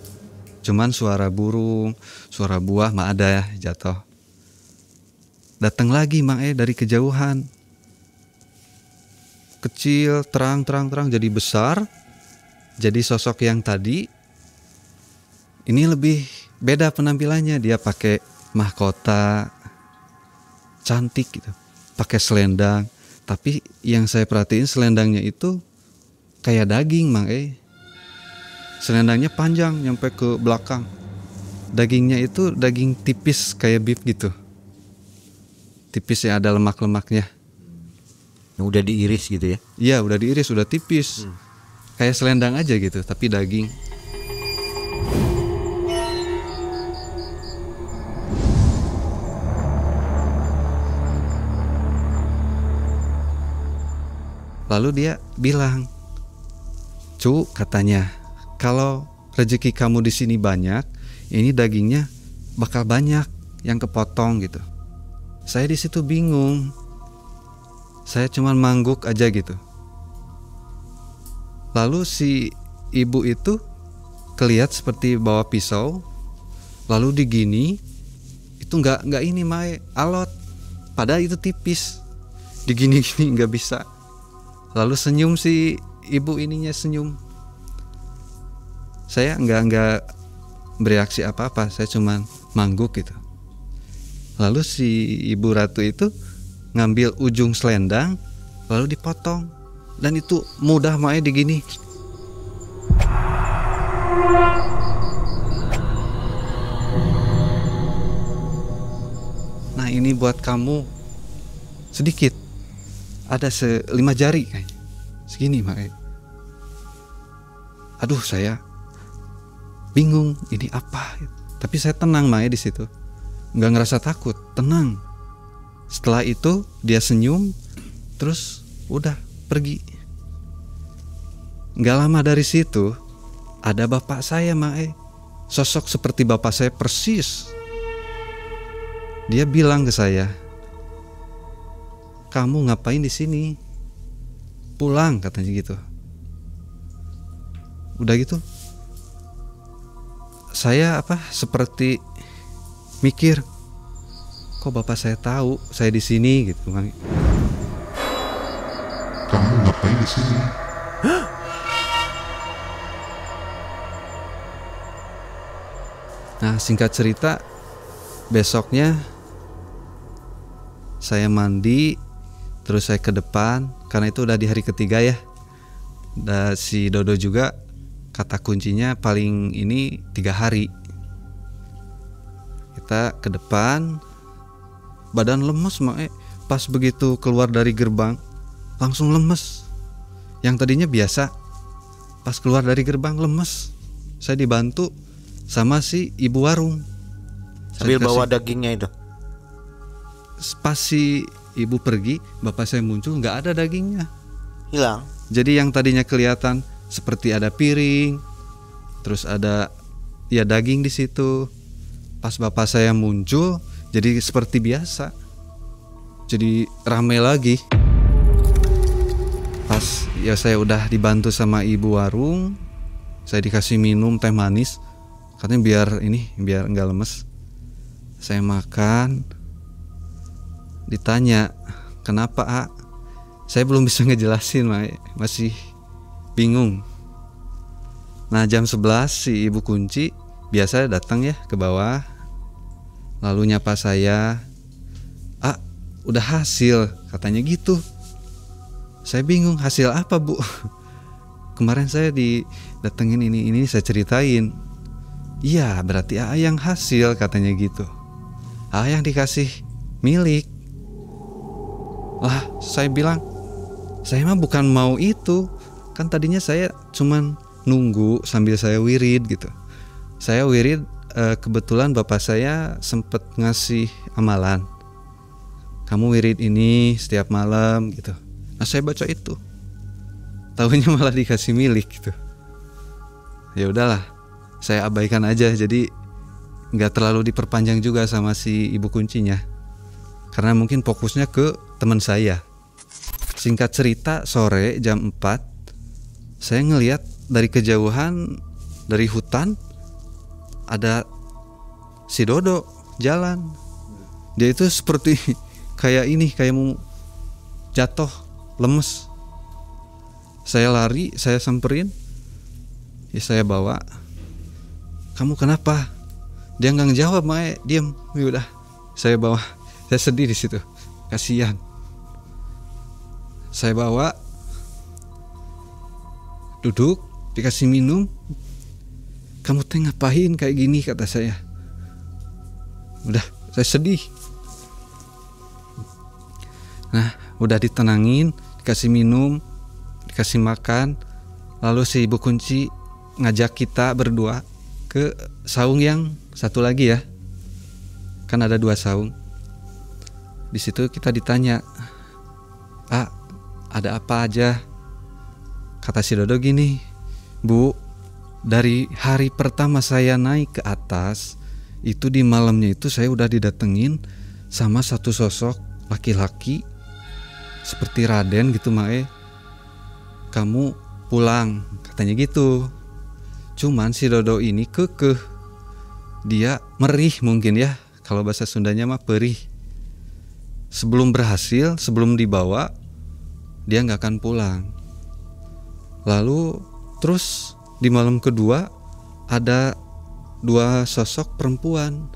Cuman suara burung, suara buah mah ada ya jatuh. Datang lagi Mang dari kejauhan. Kecil, terang jadi besar. Jadi sosok yang tadi ini lebih beda penampilannya. Dia pakai mahkota cantik gitu. Pakai selendang. Tapi yang saya perhatiin selendangnya itu kayak daging Mang Selendangnya panjang nyampe ke belakang. Dagingnya itu daging tipis kayak beef gitu. Tipis ya, ada lemak-lemaknya. Yang udah diiris gitu ya? Iya udah diiris, udah tipis. Kayak selendang aja gitu, tapi daging. Lalu dia bilang, "Cu," katanya, "kalau rezeki kamu di sini banyak, ini dagingnya bakal banyak yang kepotong gitu." Saya di situ bingung. Saya cuman mangguk aja gitu. Lalu si ibu itu kelihat seperti bawa pisau, lalu digini, itu nggak ini Mae, alot. Padahal itu tipis. Digini-gini nggak bisa. Lalu senyum si ibu ininya senyum. Saya nggak bereaksi apa-apa, saya cuman mangguk gitu. Lalu si ibu ratu itu ngambil ujung selendang lalu dipotong, dan itu mudah Mae digini. Nah ini buat kamu, sedikit, ada 5 jari kayaknya, segini Mae. Aduh saya bingung ini apa, tapi saya tenang Mae di situ. Nggak ngerasa takut, tenang. Setelah itu dia senyum, terus udah pergi. Nggak lama dari situ ada bapak saya Mae, sosok seperti bapak saya persis. Dia bilang ke saya, "Kamu ngapain di sini? Pulang," katanya gitu. Udah gitu, saya seperti mikir, kok bapak saya tahu saya di sini gitu kan. "Kamu ngapain di sini?" Nah singkat cerita, besoknya saya mandi, terus saya ke depan, karena itu udah di hari ketiga ya. Dan si Dodo juga kata kuncinya paling ini 3 hari. Kita ke depan, badan lemes Mae. Pas begitu keluar dari gerbang langsung lemes. Yang tadinya biasa, pas keluar dari gerbang lemes. Saya dibantu sama si ibu warung sambil bawa dagingnya itu. Pas si ibu pergi, bapak saya muncul, nggak ada dagingnya, Hilang. jadi yang tadinya kelihatan seperti ada piring, terus ada ya daging di situ. Pas bapak saya muncul, jadi seperti biasa, jadi ramai lagi. Pas ya saya udah dibantu sama ibu warung, saya dikasih minum teh manis, katanya biar nggak lemes. Saya makan, ditanya kenapa A? Saya belum bisa ngejelasin, masih bingung. Nah jam 11 si ibu kunci biasa datang ya ke bawah, lalu nyapa saya, "Ah, udah hasil," katanya gitu. Saya bingung, hasil apa Bu? Kemarin saya didatengin ini saya ceritain. Iya berarti A yang hasil, katanya gitu. A yang dikasih milik. Lah saya bilang, saya mah bukan mau itu, kan tadinya saya cuman nunggu sambil saya wirid gitu. Saya wirid, kebetulan bapak saya sempet ngasih amalan, kamu wirid ini setiap malam gitu. Nah saya baca itu, tahunya malah dikasih milik gitu. Ya udahlah, saya abaikan aja, jadi nggak terlalu diperpanjang juga sama si ibu kuncinya, karena mungkin fokusnya ke teman saya. Singkat cerita, sore jam 4 saya ngelihat dari kejauhan, dari hutan ada si Dodo jalan. Dia itu seperti kayak mau jatuh, lemes. Saya lari, saya samperin, ya saya bawa. Kamu kenapa? Dia nggak ngejawab, Mae, diem. Ya udah, saya bawa. Saya sedih di situ, kasihan. Saya bawa, duduk, dikasih minum. Kamu teh ngapain kayak gini, kata saya. Udah, saya sedih. Nah, udah ditenangin, dikasih minum, dikasih makan. Lalu si Ibu Kunci ngajak kita berdua ke saung yang satu lagi ya. Kan ada 2 saung. Di situ kita ditanya, ada apa aja? Kata si Dodo gini, Bu, dari hari pertama saya naik ke atas, itu di malamnya itu saya udah didatengin sama satu sosok laki-laki seperti Raden gitu, Mae. Kamu pulang, katanya gitu. Cuman si Dodo ini kekeh. Dia merih mungkin ya, kalau bahasa Sundanya mah perih. Sebelum berhasil, sebelum dibawa, dia nggak akan pulang. Lalu terus di malam kedua ada 2 sosok perempuan.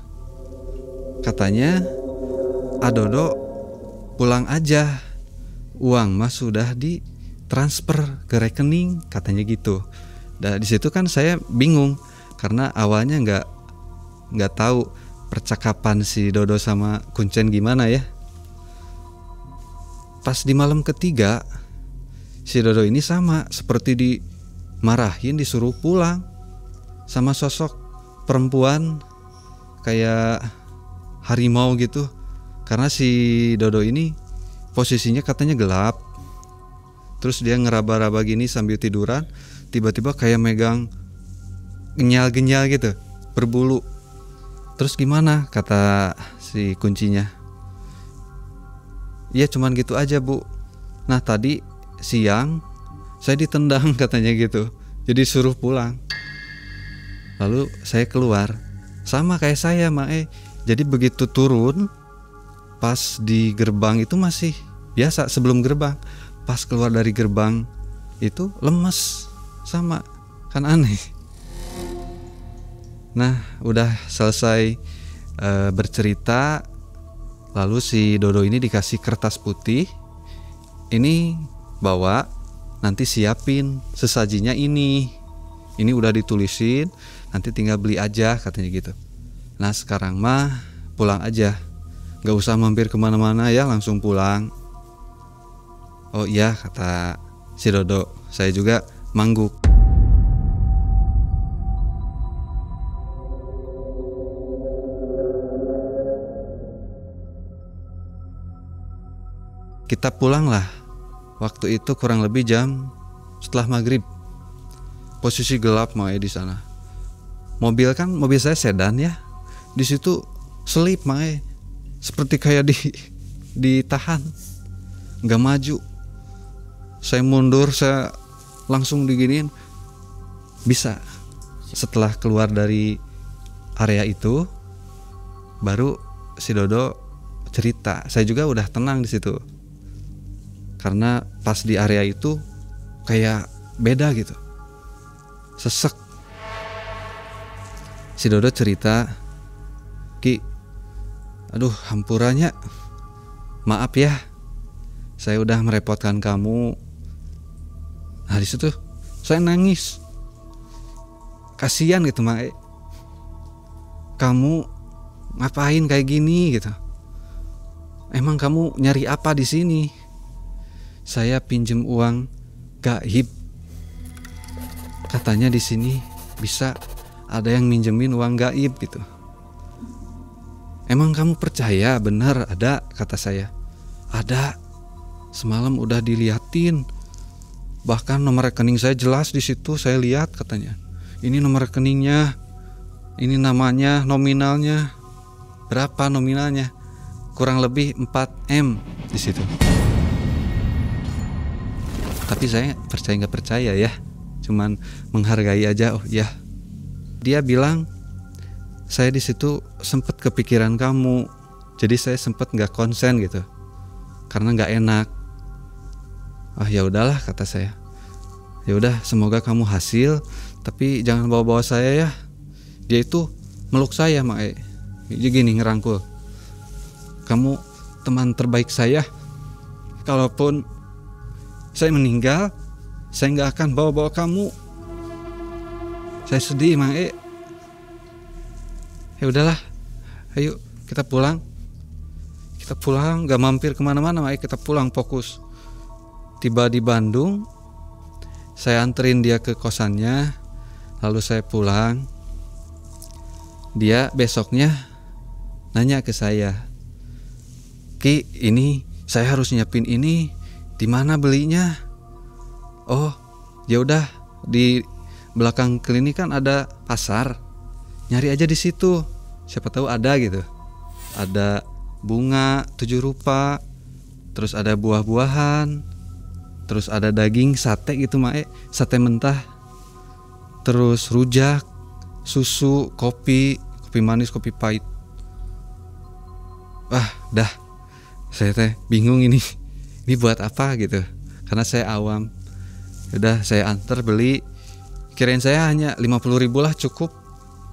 Katanya, Dodo pulang aja, uang mah sudah ditransfer ke rekening, katanya gitu. Dan di situ kan saya bingung karena awalnya nggak tahu percakapan si Dodo sama Kuncen gimana ya. Pas di malam ketiga, si Dodo ini sama seperti dimarahin, disuruh pulang sama sosok perempuan kayak harimau gitu. Karena si Dodo ini posisinya katanya gelap. Terus dia ngeraba-raba gini sambil tiduran, tiba-tiba kayak megang genyal-genyal gitu, berbulu. Terus gimana, kata si Kuncinya? Iya cuman gitu aja, Bu. Nah tadi siang saya ditendang, katanya gitu. Jadi suruh pulang. Lalu saya keluar, sama kayak saya, Mae. Jadi begitu turun, pas di gerbang itu masih biasa sebelum gerbang. Pas keluar dari gerbang itu lemes, sama, kan aneh. Nah udah selesai bercerita. Lalu si Dodo ini dikasih kertas putih. Ini bawa, nanti siapin sesajinya ini. Ini udah ditulisin, nanti tinggal beli aja, katanya gitu. Nah sekarang mah pulang aja, gak usah mampir kemana-mana ya, langsung pulang. Oh iya, kata si Dodo, saya juga mangguk. Kita pulang lah. Waktu itu kurang lebih jam setelah maghrib. Posisi gelap, Mae, di sana. Mobil saya sedan ya. Di situ selip, Mae. Seperti kayak ditahan. Nggak maju. Saya mundur, saya langsung diginiin. Bisa. Setelah keluar dari area itu, baru si Dodo cerita. Saya juga udah tenang di situ. Karena pas di area itu kayak beda gitu, sesek. Si Dodo cerita, Ki, aduh hampurannya, maaf ya, saya udah merepotkan kamu. Nah di situ saya nangis, kasihan gitu, Mae. Kamu ngapain kayak gini gitu? Emang kamu nyari apa di sini? Saya pinjem uang gaib. Katanya di sini bisa ada yang minjemin uang gaib gitu. Emang kamu percaya benar ada? Kata saya. Ada. Semalam udah diliatin. Bahkan nomor rekening saya jelas di situ, saya lihat, katanya. Ini nomor rekeningnya. Ini namanya, nominalnya. Berapa nominalnya? Kurang lebih 4M di situ. Tapi saya percaya nggak percaya ya, cuman menghargai aja. Oh ya, dia bilang saya di situ sempat kepikiran kamu. Jadi saya sempat nggak konsen gitu, karena nggak enak. Ah ya udahlah kata saya. Ya udah, semoga kamu hasil, tapi jangan bawa-bawa saya ya. Dia itu meluk saya, Mae. Dia gini ngerangkul. Kamu teman terbaik saya. Kalaupun saya meninggal, saya nggak akan bawa-bawa kamu. Saya sedih, Mae. Ya udahlah, ayo kita pulang. Kita pulang, nggak mampir kemana-mana, Mae. Kita pulang fokus. Tiba di Bandung, saya anterin dia ke kosannya, lalu saya pulang. Dia besoknya nanya ke saya, Ki, ini saya harus nyiapin ini, di mana belinya? Oh, ya udah, di belakang klinik kan ada pasar, nyari aja di situ, siapa tahu ada gitu. Ada bunga 7 rupa, terus ada buah-buahan, terus ada daging sate gitu, Mae, sate mentah, terus rujak, susu, kopi manis, kopi pahit. Wah, dah, saya teh bingung ini buat apa gitu, karena saya awam. Udah saya antar beli, kirain saya hanya 50.000 lah cukup,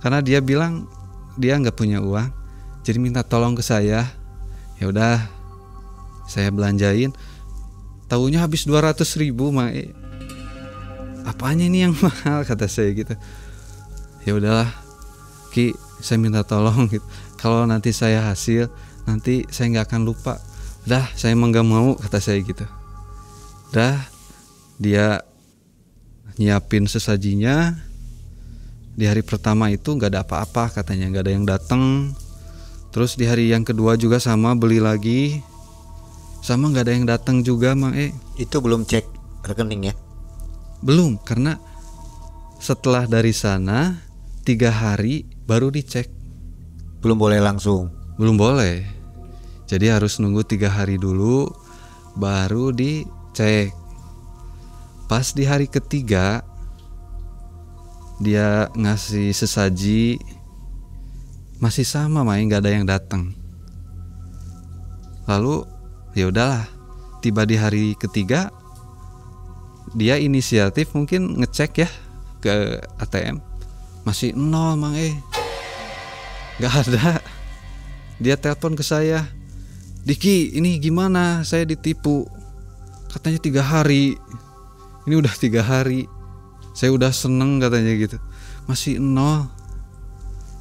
karena dia bilang dia nggak punya uang, jadi minta tolong ke saya. Ya udah, saya belanjain. Taunya habis 200.000, Mae. Apanya ini yang mahal, kata saya gitu. Ya udahlah, Ki, saya minta tolong gitu. Kalau nanti saya hasil, nanti saya nggak akan lupa. Dah, saya emang nggak mau, kata saya gitu. Dah, dia nyiapin sesajinya. Di hari pertama itu nggak ada apa-apa, katanya nggak ada yang datang. Terus di hari yang kedua juga sama, beli lagi, sama nggak ada yang datang juga, Mae. Itu belum cek rekening ya? Belum, karena setelah dari sana 3 hari baru dicek. Belum boleh langsung? Belum boleh. Jadi harus nunggu 3 hari dulu baru dicek. Pas di hari ketiga dia ngasih sesaji, masih sama, Mae, nggak ada yang datang. Lalu ya udahlah, tiba di hari ketiga dia inisiatif mungkin ngecek ya ke ATM, masih 0, Mae, nggak ada. Dia telepon ke saya, Diki, ini gimana, saya ditipu, katanya 3 hari. Ini udah 3 hari, saya udah seneng katanya gitu, masih 0.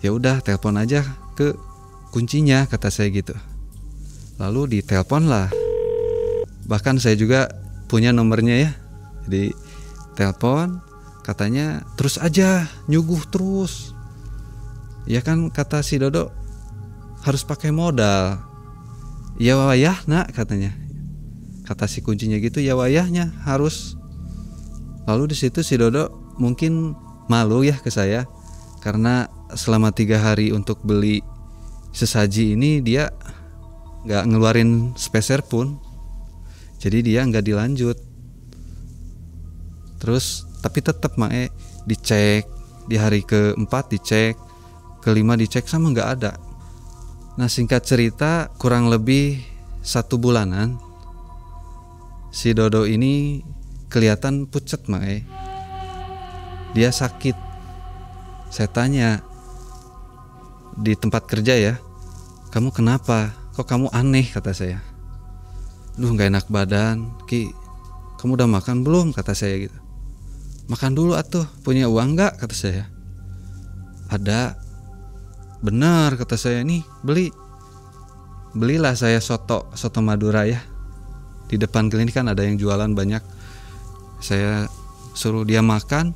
Ya udah, telepon aja ke kuncinya, kata saya gitu. Lalu ditelepon lah. Bahkan saya juga punya nomornya ya. Jadi telepon, katanya terus aja nyuguh terus. Ya kan, kata si Dodo, harus pakai modal. Ya wayah nak, katanya. Kata si kuncinya gitu, ya wayahnya harus. Lalu di situ si Dodo mungkin malu ya ke saya, karena selama 3 hari untuk beli sesaji ini dia nggak ngeluarin speser pun, jadi dia nggak dilanjut. Terus tapi tetap, Mae, dicek di hari keempat, dicek kelima, dicek sama nggak ada. Nah, singkat cerita, kurang lebih 1 bulanan si Dodo ini kelihatan pucet, Mae. Dia sakit. Saya tanya di tempat kerja ya, kamu kenapa? Kok kamu aneh, kata saya. Duh, gak enak badan, Ki. Kamu udah makan belum, kata saya gitu. Makan dulu atuh, punya uang gak, kata saya. Ada. Benar, kata saya, nih belilah saya soto Madura ya. Di depan klinik kan ada yang jualan banyak. Saya suruh dia makan.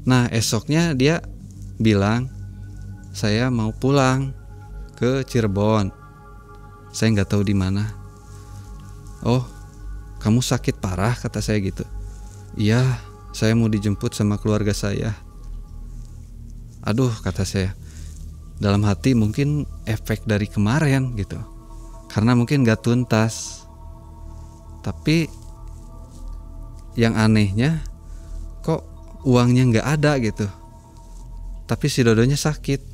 Nah, esoknya dia bilang, saya mau pulang ke Cirebon. Saya nggak tahu di mana. Oh, kamu sakit parah, kata saya gitu. Iya, saya mau dijemput sama keluarga saya. Aduh, kata saya. Dalam hati mungkin efek dari kemarin gitu. Karena mungkin nggak tuntas. Tapi yang anehnya, kok uangnya nggak ada gitu. tapi si Dodonya sakit.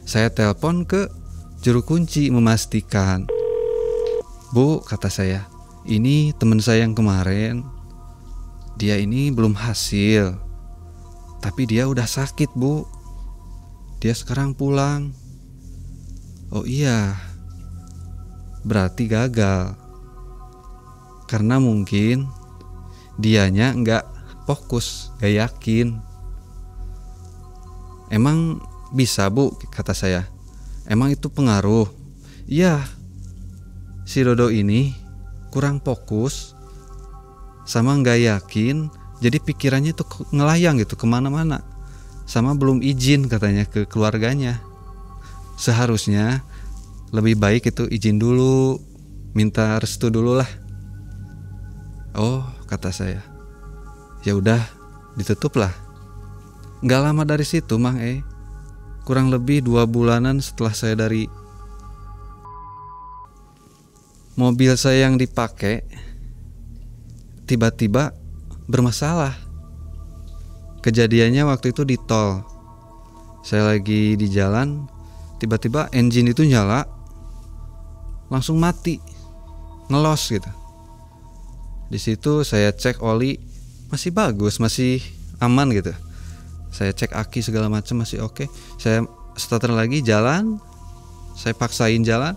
Saya telepon ke juru kunci memastikan. Bu, kata saya, ini teman saya yang kemarin, dia ini belum hasil, tapi dia udah sakit, Bu. Dia sekarang pulang. Oh iya, berarti gagal. Karena mungkin dianya nggak fokus, nggak yakin. Emang bisa, Bu, kata saya. Emang itu pengaruh? Iya, si Dodo ini kurang fokus sama nggak yakin, jadi pikirannya tuh ngelayang gitu kemana-mana. Sama belum izin katanya ke keluarganya. Seharusnya lebih baik itu izin dulu, minta restu dulu lah. Oh, kata saya. Ya udah, ditutup lah. Nggak lama dari situ, Mang kurang lebih 2 bulanan setelah saya dari mobil saya yang dipakai tiba-tiba bermasalah. Kejadiannya waktu itu di tol. Saya lagi di jalan, tiba-tiba engine itu nyala, langsung mati, ngelos gitu. Di situ saya cek oli, masih bagus, masih aman gitu. Saya cek aki segala macam masih oke. Saya starter lagi jalan, saya paksain jalan,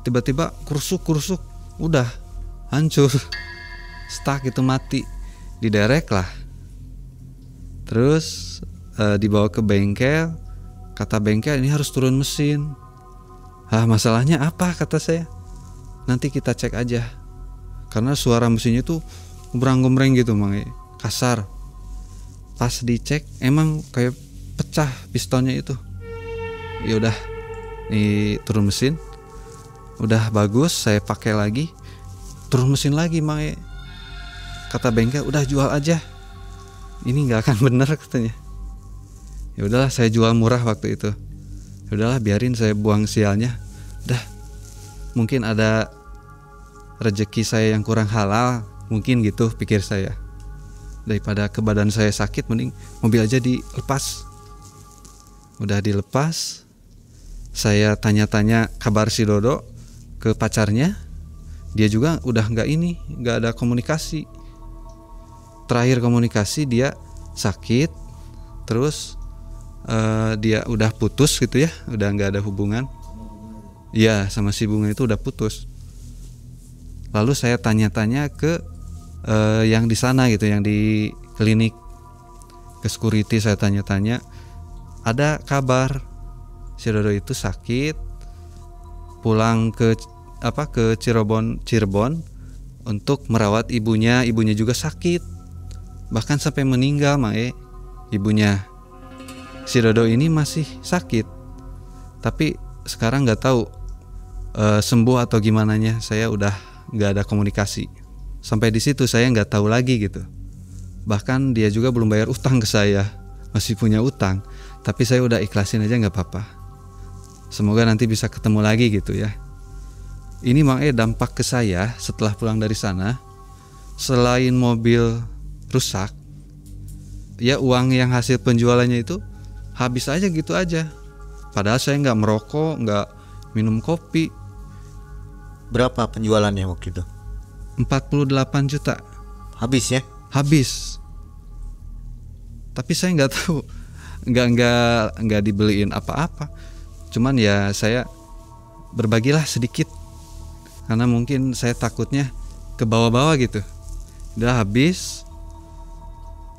tiba-tiba kursuk, udah hancur, stuck itu mati, diderek lah. Terus dibawa ke bengkel, kata bengkel ini harus turun mesin. Masalahnya apa, kata saya? Nanti kita cek aja, karena suara mesinnya tuh gombrang-gombreng gitu, Mang, kasar. Pas dicek emang kayak pecah pistonnya itu. Ya udah, ini turun mesin, udah bagus, saya pakai lagi, turun mesin lagi, Mang. Kata bengkel udah jual aja, ini nggak akan bener katanya. Ya udahlah, saya jual murah waktu itu. Ya udahlah, biarin saya buang sialnya. Dah, mungkin ada rezeki saya yang kurang halal, mungkin gitu pikir saya. Daripada ke badan saya sakit, mending mobil aja dilepas. Udah dilepas, saya tanya-tanya kabar si Dodo ke pacarnya. Dia juga udah nggak ada komunikasi. Terakhir komunikasi dia sakit, terus dia udah putus gitu ya, udah nggak ada hubungan. Iya, sama si Bunga itu udah putus. Lalu saya tanya-tanya ke yang di sana gitu, yang di klinik, ke security saya tanya-tanya, ada kabar si Dodo itu sakit, pulang ke Cirebon untuk merawat ibunya juga sakit, bahkan sampai meninggal, Mae. Ibunya si Dodo ini masih sakit, tapi sekarang nggak tahu sembuh atau gimana nya. Saya udah nggak ada komunikasi. Sampai di situ saya nggak tahu lagi gitu. Bahkan dia juga belum bayar utang ke saya, masih punya utang. Tapi saya udah ikhlasin aja, nggak apa-apa. Semoga nanti bisa ketemu lagi gitu ya. Ini Mang dampak ke saya setelah pulang dari sana. Selain mobil rusak, ya uang yang hasil penjualannya itu habis aja gitu aja. Padahal saya nggak merokok, nggak minum kopi. Berapa penjualannya waktu itu? 48 juta. Habis ya? Habis. Tapi saya nggak tahu, nggak dibeliin apa-apa. Cuman ya saya berbagilah sedikit, karena mungkin saya takutnya ke bawah-bawah gitu. Udah habis.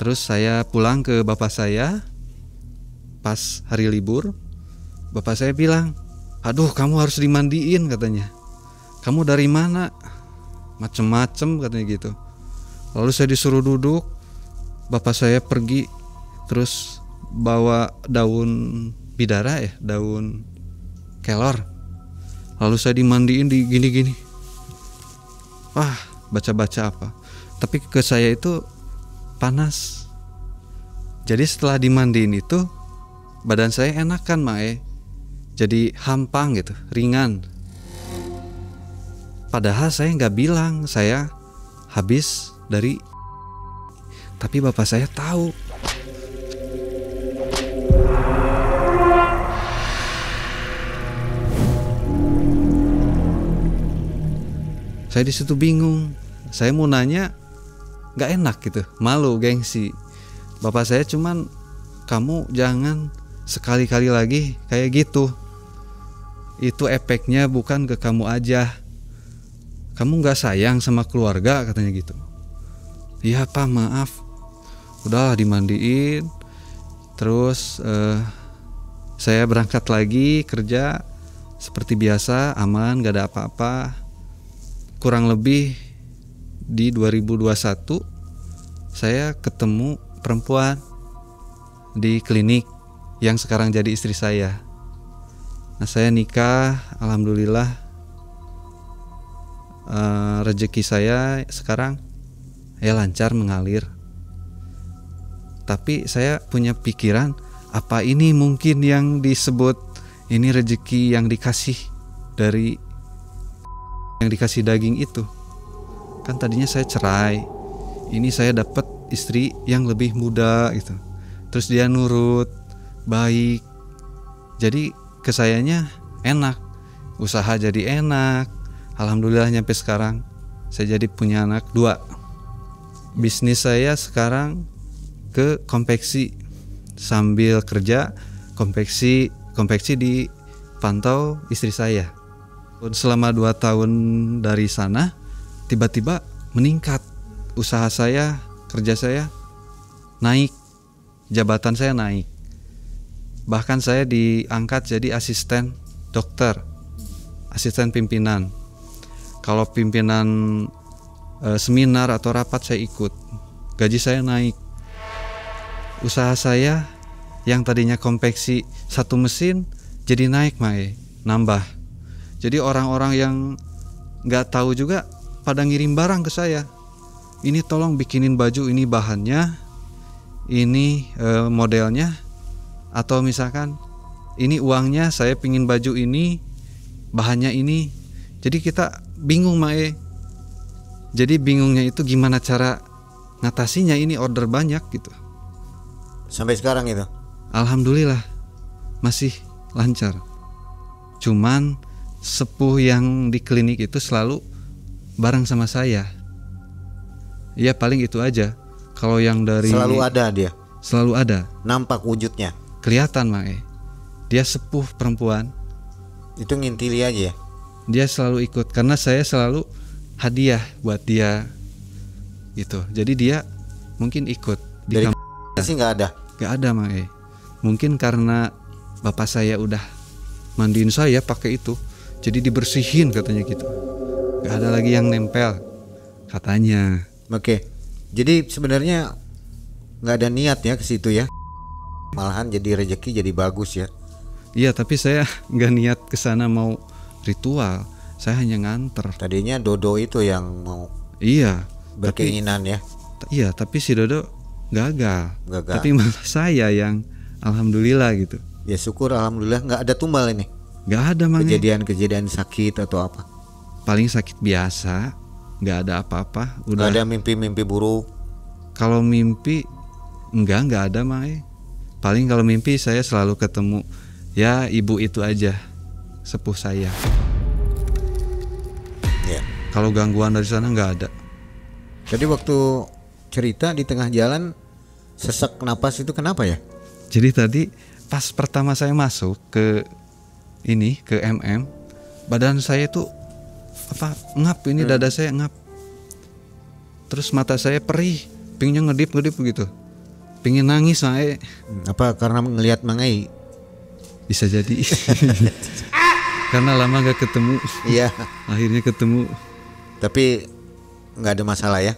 Terus saya pulang ke bapak saya pas hari libur. Bapak saya bilang, aduh kamu harus dimandiin katanya. Kamu dari mana? Macem-macem katanya gitu. Lalu saya disuruh duduk. Bapak saya pergi, terus bawa daun bidara ya, daun kelor. Lalu saya dimandiin di gini-gini. Wah, baca-baca apa. Tapi ke saya itu panas. Jadi setelah dimandiin itu badan saya enakan, Mae. Jadi hampang gitu, ringan. Padahal saya nggak bilang saya habis dari, tapi bapak saya tahu. Saya di situ bingung. Saya mau nanya nggak enak gitu, malu, gengsi. Bapak saya cuman, kamu jangan sekali-kali lagi kayak gitu. Itu efeknya bukan ke kamu aja. Kamu nggak sayang sama keluarga, katanya gitu. Iya Pak, maaf. Udahlah, dimandiin. Terus saya berangkat lagi kerja seperti biasa, aman, gak ada apa-apa. Kurang lebih di 2021 saya ketemu perempuan di klinik yang sekarang jadi istri saya. Nah, saya nikah, alhamdulillah. Rezeki saya sekarang ya lancar mengalir. Tapi saya punya pikiran, apa ini mungkin yang disebut ini rezeki yang dikasih dari yang dikasih daging itu. Kan tadinya saya cerai, ini saya dapat istri yang lebih muda gitu. Terus dia nurut, baik. Jadi ke sayanya enak, usaha jadi enak. Alhamdulillah nyampe sekarang saya jadi punya anak 2. Bisnis saya sekarang ke konveksi, sambil kerja konveksi dipantau istri saya. Selama 2 tahun dari sana tiba-tiba meningkat usaha saya, kerja saya naik, jabatan saya naik. Bahkan saya diangkat jadi asisten dokter, asisten pimpinan. Kalau pimpinan seminar atau rapat saya ikut, gaji saya naik. Usaha saya yang tadinya konveksi 1 mesin jadi naik, nambah. Jadi orang-orang yang nggak tahu juga pada ngirim barang ke saya. Ini tolong bikinin baju, ini bahannya, ini modelnya, atau misalkan ini uangnya, saya pingin baju ini, bahannya ini. Jadi kita bingung, Jadi bingungnya itu gimana cara ngatasinya, ini order banyak gitu. Sampai sekarang itu? Alhamdulillah masih lancar. Cuman sepuh yang di klinik itu selalu bareng sama saya. Ya paling itu aja. Kalau yang dari selalu ada dia. Selalu ada. Nampak wujudnya. Kelihatan, Dia sepuh perempuan. Itu ngintili aja ya. Dia selalu ikut karena saya selalu hadiah buat dia. Gitu. Jadi dia mungkin ikut di dari sih nggak ada. Nggak ada, Mungkin karena bapak saya udah mandiin saya pakai itu. Jadi dibersihin katanya gitu. Gak ada lagi yang nempel katanya. Oke. Jadi sebenarnya nggak ada niat ya ke situ ya. Malahan jadi rezeki jadi bagus ya. Iya, tapi saya nggak niat ke sana mau ritual. Saya hanya nganter. Tadinya Dodo itu yang mau. Iya. Berkeinginan ya. Iya, tapi si Dodo gagal. Tapi malah saya yang alhamdulillah gitu. Ya syukur alhamdulillah nggak ada tumbal ini. Gak ada, Kejadian sakit atau apa? Paling sakit biasa, gak ada apa-apa. Udah. Gak ada mimpi-mimpi buruk? Kalau mimpi enggak ada, Paling kalau mimpi saya selalu ketemu ya ibu itu aja, sepuh saya. Ya. Kalau gangguan dari sana nggak ada. Jadi waktu cerita di tengah jalan sesak napas itu kenapa ya? Jadi tadi pas pertama saya masuk ke MM, badan saya tuh ngap, ini dada saya ngap. Terus mata saya perih, pinginnya ngedip begitu. Pingin nangis, Apa karena ngelihat Mangai? Bisa jadi. Karena lama gak ketemu. Iya. Akhirnya ketemu. Tapi nggak ada masalah ya?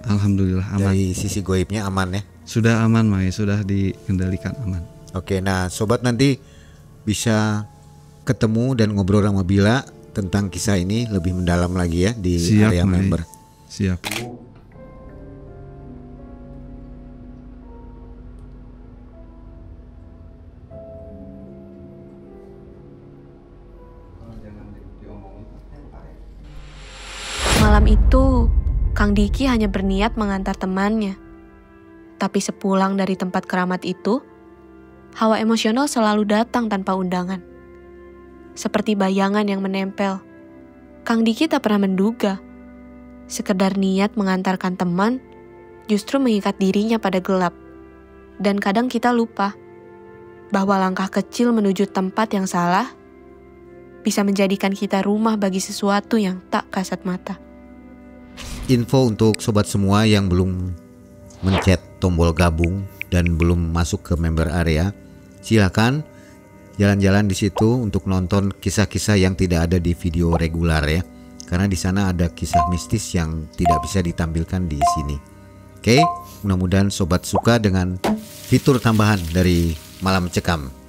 Alhamdulillah aman. Dari sisi goibnya aman ya? Sudah aman, sudah dikendalikan aman. Oke, nah sobat nanti bisa ketemu dan ngobrol sama Bila tentang kisah ini lebih mendalam lagi ya di area member. Siap. Malam itu, Kang Diki hanya berniat mengantar temannya. Tapi sepulang dari tempat keramat itu, hawa emosional selalu datang tanpa undangan. Seperti bayangan yang menempel. Kang Diki tak pernah menduga Sekedar niat mengantarkan teman justru mengikat dirinya pada gelap. Dan kadang kita lupa bahwa langkah kecil menuju tempat yang salah bisa menjadikan kita rumah bagi sesuatu yang tak kasat mata. Info untuk sobat semua yang belum mencet tombol gabung dan belum masuk ke member area, silakan jalan-jalan di situ untuk nonton kisah-kisah yang tidak ada di video regular ya. Karena di sana ada kisah mistis yang tidak bisa ditampilkan di sini. Oke, mudah-mudahan sobat suka dengan fitur tambahan dari Malam Cekam.